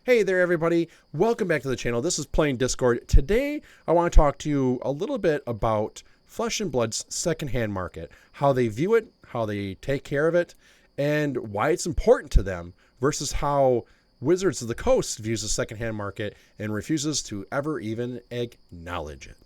Hey there, everybody. Welcome back to the channel. This is Playing Discord. Today, I want to talk to you a little bit about Flesh and Blood's secondhand market, how they view it, how they take care of it, and why it's important to them versus how Wizards of the Coast views the secondhand market and refuses to ever even acknowledge it.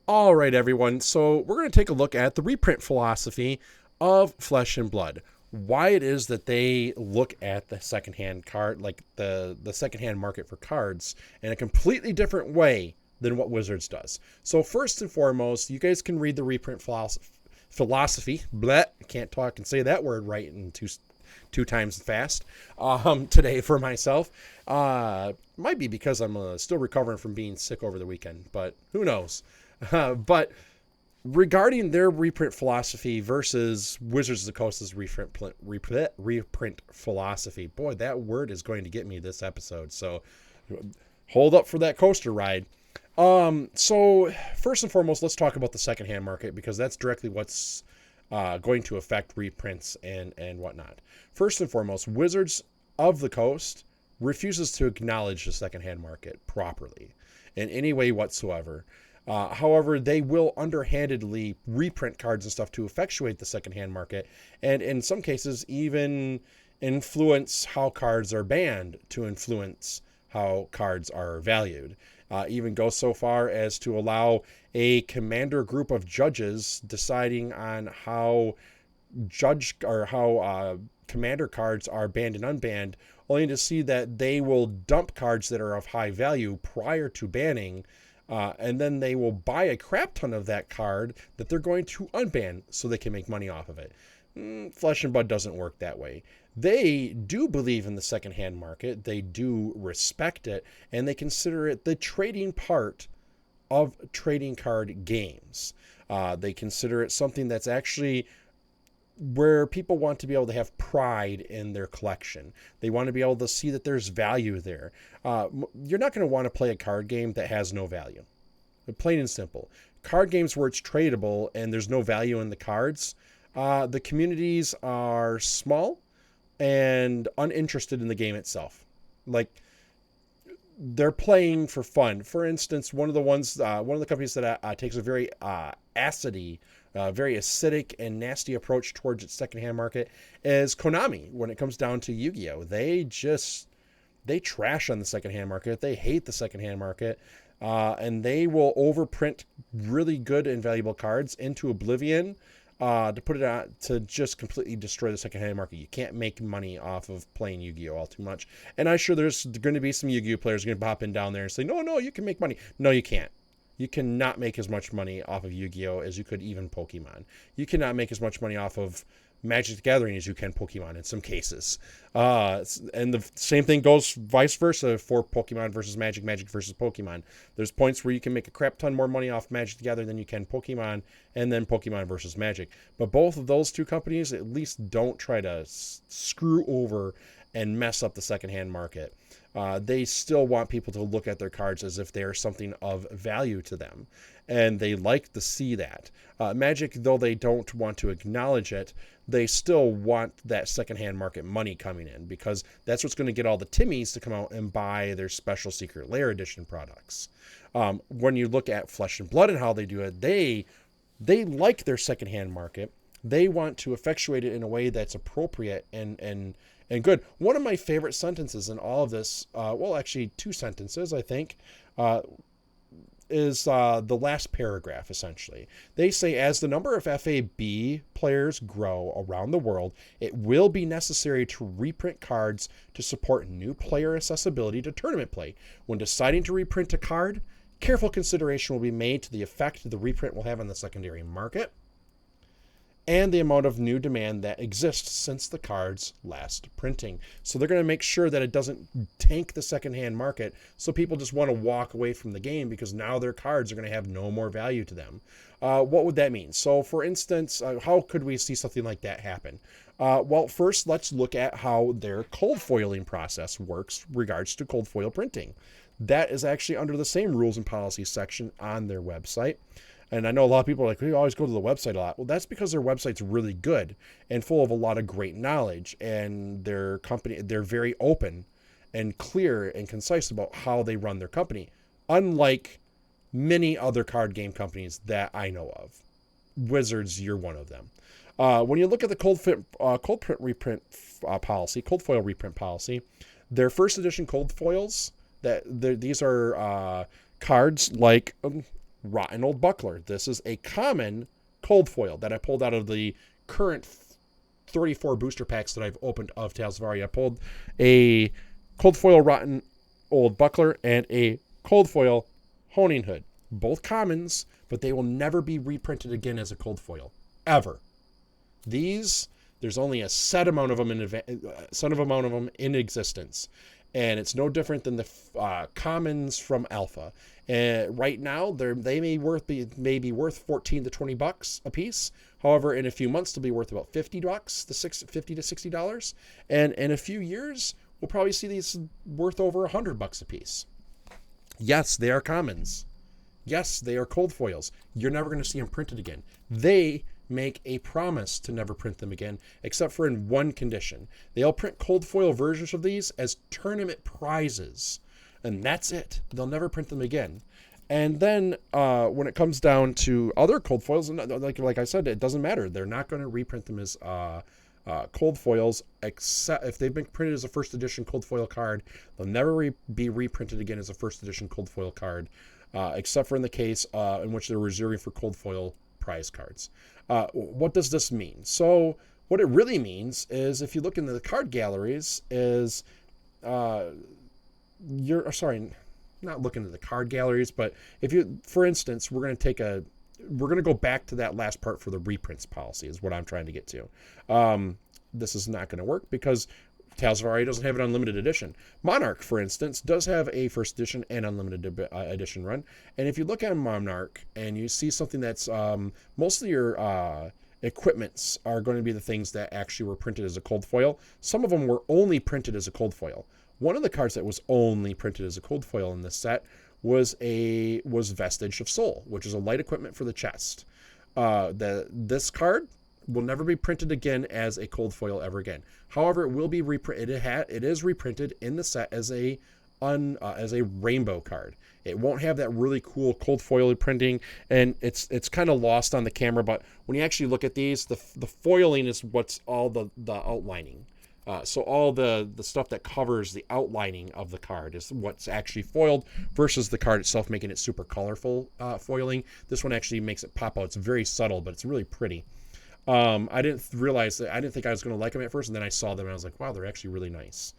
All right, everyone. So we're going to take a look at the reprint philosophy of Flesh and Blood. Why it is that they look at the secondhand card, like the secondhand market for cards, in a completely different way than what Wizards does. So first and foremost, you guys can read the reprint philosophy. Bleh, I can't talk and say that word right in two times fast today for myself. Might be because I'm still recovering from being sick over the weekend, but who knows? But regarding their reprint philosophy versus Wizards of the Coast's reprint philosophy, boy, that word is going to get me this episode. So hold up for that coaster ride. So first and foremost, let's talk about the secondhand market because that's directly what's going to affect reprints and whatnot. First and foremost, Wizards of the Coast refuses to acknowledge the secondhand market properly in any way whatsoever. However, they will underhandedly reprint cards and stuff to effectuate the secondhand market, and in some cases even influence how cards are banned to influence how cards are valued. Even go so far as to allow a commander group of judges deciding on how commander cards are banned and unbanned, only to see that they will dump cards that are of high value prior to banning. And then they will buy a crap ton of that card that they're going to unban so they can make money off of it. Flesh and Blood doesn't work that way. They do believe in the secondhand market. They do respect it, and they consider it the trading part of trading card games. They consider it something that's actually where people want to be able to have pride in their collection. They want to be able to see that there's value there. You're not going to want to play a card game that has no value. Plain and simple. Card games where it's tradable and there's no value in the cards, the communities are small and uninterested in the game itself. Like, they're playing for fun. For instance, one of the companies that takes a very very acidic and nasty approach towards its secondhand market is Konami. When it comes down to Yu-Gi-Oh, they trash on the secondhand market. They hate the secondhand market, and they will overprint really good and valuable cards into oblivion to put it out to just completely destroy the secondhand market. You can't make money off of playing Yu-Gi-Oh all too much. And I'm sure there's going to be some Yu-Gi-Oh players going to pop in down there and say, no, you can make money. No, you can't. You cannot make as much money off of Yu-Gi-Oh as you could even Pokemon. You cannot make as much money off of Magic the Gathering as you can Pokemon in some cases. And the same thing goes vice versa for Pokemon versus Magic, Magic versus Pokemon. There's points where you can make a crap ton more money off Magic the Gathering than you can Pokemon, and then Pokemon versus Magic. But both of those two companies at least don't try to screw over and mess up the secondhand market. They still want people to look at their cards as if they are something of value to them. And they like to see that. Magic, though they don't want to acknowledge it, they still want that secondhand market money coming in because that's what's going to get all the Timmies to come out and buy their special secret lair edition products. When you look at Flesh and Blood and how they do it, they like their secondhand market. They want to effectuate it in a way that's appropriate and good. One of my favorite sentences in all of this, well, actually two sentences, I think, is the last paragraph, essentially. They say, as the number of FAB players grow around the world, it will be necessary to reprint cards to support new player accessibility to tournament play. When deciding to reprint a card, careful consideration will be made to the effect the reprint will have on the secondary market and the amount of new demand that exists since the card's last printing. So they're going to make sure that it doesn't tank the secondhand market so people just want to walk away from the game because now their cards are going to have no more value to them. What would that mean? So for instance, how could we see something like that happen? Well, first, let's look at how their cold foiling process works regards to cold foil printing. that is actually under the same rules and policies section on their website. And I know a lot of people are like, we always go to the website a lot. Well, that's because their website's really good and full of a lot of great knowledge, and their company, they're very open and clear and concise about how they run their company, unlike many other card game companies that I know of. Wizards, you're one of them. When you look at the cold print reprint policy, cold foil reprint policy, their first edition cold foils, these are cards like Rotten Old Buckler. This is a common cold foil that I pulled out of the current 34 booster packs that I've opened of Tales of Aria. I pulled a cold foil Rotten Old Buckler and a cold foil Honing Hood. Both commons, but they will never be reprinted again as a cold foil. Ever. These, there's only a set amount of them in existence. And it's no different than the commons from Alpha. And right now, they may be worth 14 to 20 bucks a piece. However, in a few months, they'll be worth about 50 bucks, $50 to $60. And in a few years, we'll probably see these worth over 100 bucks a piece. Yes, they are commons. Yes, they are cold foils. You're never going to see them printed again. They make a promise to never print them again, except for in one condition. They'll print cold foil versions of these as tournament prizes, and that's it. They'll never print them again. And then when it comes down to other cold foils, like I said, it doesn't matter. They're not going to reprint them as cold foils, except if they've been printed as a first edition cold foil card. They'll never be reprinted again as a first edition cold foil card, except for in the case in which they're reserving for cold foil prize cards. What does this mean? So what it really means is, if you look into the card galleries, is not looking at the card galleries, but if you, for instance, we're going to go back to that last part for the reprints policy is what I'm trying to get to. This is not going to work because Tales of Aria doesn't have an unlimited edition. Monarch, for instance, does have a first edition and unlimited edition run. And if you look at Monarch and you see something that's most of your equipments are going to be the things that actually were printed as a cold foil. Some of them were only printed as a cold foil. One of the cards that was only printed as a cold foil in this set was Vestige of Soul, which is a light equipment for the chest. This card will never be printed again as a cold foil ever again. However, it will be reprinted. It is reprinted in the set as a rainbow card. It won't have that really cool cold foil printing, and it's kind of lost on the camera. But when you actually look at these, the foiling is what's all the outlining. So all the stuff that covers the outlining of the card is what's actually foiled versus the card itself making it super colorful foiling. This one actually makes it pop out. It's very subtle, but it's really pretty. I didn't think I was going to like them at first, and then I saw them and I was like, wow, they're actually really nice.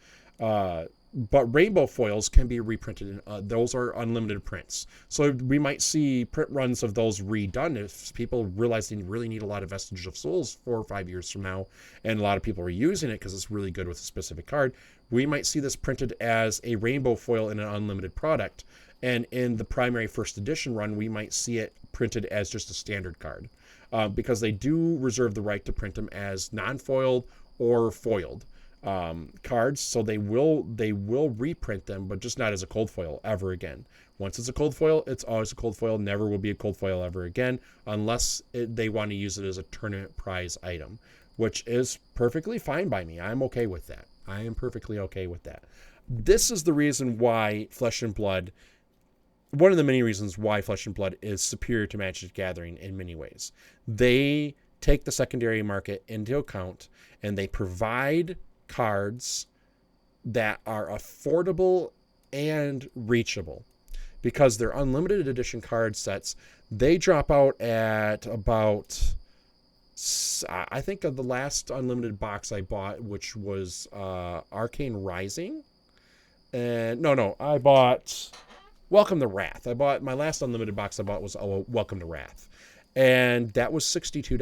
But rainbow foils can be reprinted. Those are unlimited prints. So we might see print runs of those redone if people realize they really need a lot of Vestige of Souls 4 or 5 years from now, and a lot of people are using it because it's really good with a specific card. We might see this printed as a rainbow foil in an unlimited product. And in the primary first edition run, we might see it printed as just a standard card. Because they do reserve the right to print them as non-foiled or foiled cards, so they will reprint them, but just not as a cold foil ever again. Once it's a cold foil, it's always a cold foil. Never will be a cold foil ever again, unless they want to use it as a tournament prize item, which is perfectly fine by me. I'm okay with that. I am perfectly okay with that. This is the reason why Flesh and Blood. One of the many reasons why Flesh and Blood is superior to Magic the Gathering in many ways. They take the secondary market into account, and they provide cards that are affordable and reachable. Because they're unlimited edition card sets, they drop out at about, I think of the last unlimited box I bought, which was Arcane Rising. And no, I bought Welcome to Wrath. My last unlimited box I bought was Welcome to Wrath. And that was $62.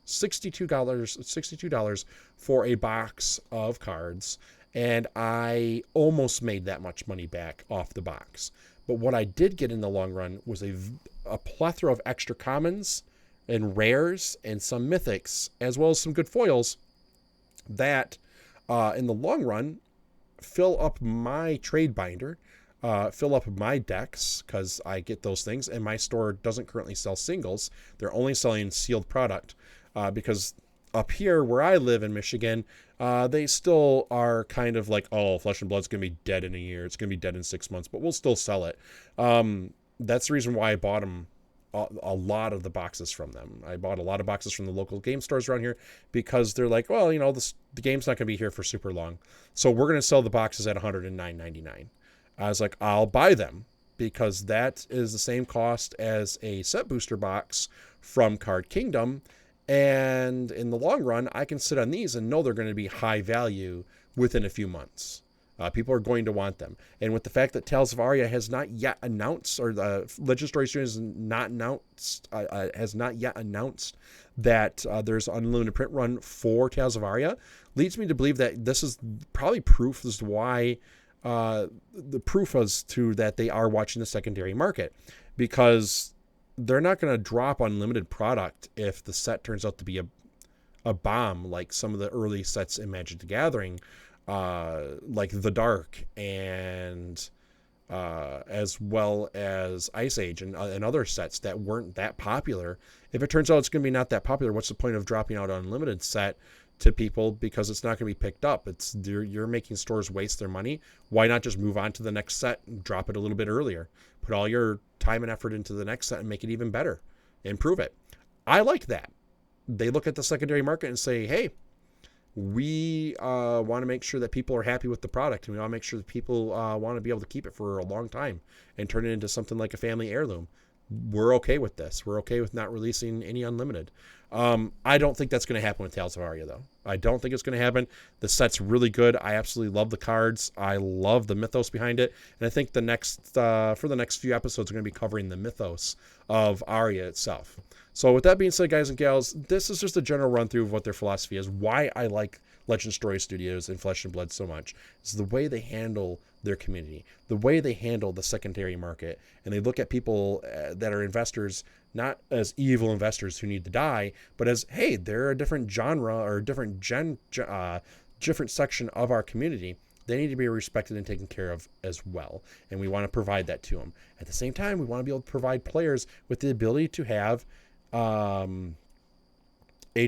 $62 for a box of cards. And I almost made that much money back off the box. But what I did get in the long run was a plethora of extra commons and rares and some mythics, as well as some good foils that in the long run fill up my trade binder. fill up my decks because I get those things, and my store doesn't currently sell singles. They're only selling sealed product because up here where I live in Michigan, they still are kind of like, oh, Flesh and Blood's going to be dead in a year. It's going to be dead in 6 months, but we'll still sell it. That's the reason why I bought them, a lot of the boxes from them. I bought a lot of boxes from the local game stores around here because they're like, well, you know, the game's not going to be here for super long. So we're going to sell the boxes at $109.99. I was like, I'll buy them because that is the same cost as a set booster box from Card Kingdom. And in the long run, I can sit on these and know they're going to be high value within a few months. People are going to want them. And with the fact that Tales of Aria has not yet announced, or the Legend Story Studios has not yet announced that there's an unlimited print run for Tales of Aria, leads me to believe that this is probably proof as to why, the proof as to that they are watching the secondary market, because they're not going to drop unlimited product if the set turns out to be a bomb, like some of the early sets in Magic the Gathering, like The Dark and as well as Ice Age and other sets that weren't that popular. If it turns out it's going to be not that popular, what's the point of dropping out an unlimited set to people because it's not going to be picked up? You're making stores waste their money. Why not just move on to the next set and drop it a little bit earlier? Put all your time and effort into the next set and make it even better. Improve it. I like that. They look at the secondary market and say, hey, we want to make sure that people are happy with the product, and we want to make sure that people want to be able to keep it for a long time and turn it into something like a family heirloom. We're okay with this. We're okay with not releasing any unlimited. I don't think that's going to happen with Tales of Aria, though. I don't think it's going to happen. The set's really good. I absolutely love the cards. I love the mythos behind it. And I think the next for the next few episodes, we're going to be covering the mythos of Aria itself. So with that being said, guys and gals, this is just a general run through of what their philosophy is, why I like Legend Story Studios and Flesh and Blood so much. It's the way they handle their community, the way they handle the secondary market, and they look at people that are investors not as evil investors who need to die, but as, hey, they're a different genre or a different different section of our community. They need to be respected and taken care of as well, and we want to provide that to them. At the same time, we want to be able to provide players with the ability to have a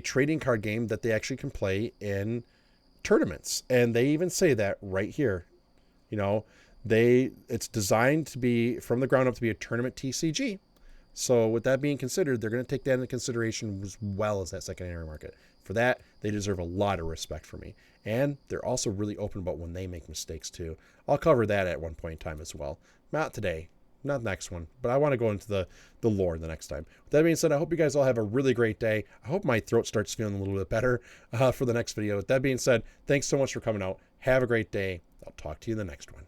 trading card game that they actually can play in tournaments. And they even say that right here. You know, it's designed to be from the ground up to be a tournament TCG. So with that being considered, they're going to take that into consideration as well as that secondary market. For that, they deserve a lot of respect from me. And they're also really open about when they make mistakes too. I'll cover that at one point in time as well. Not today, not the next one, but I want to go into the lore the next time. With that being said, I hope you guys all have a really great day. I hope my throat starts feeling a little bit better for the next video. With that being said, thanks so much for coming out. Have a great day. I'll talk to you in the next one.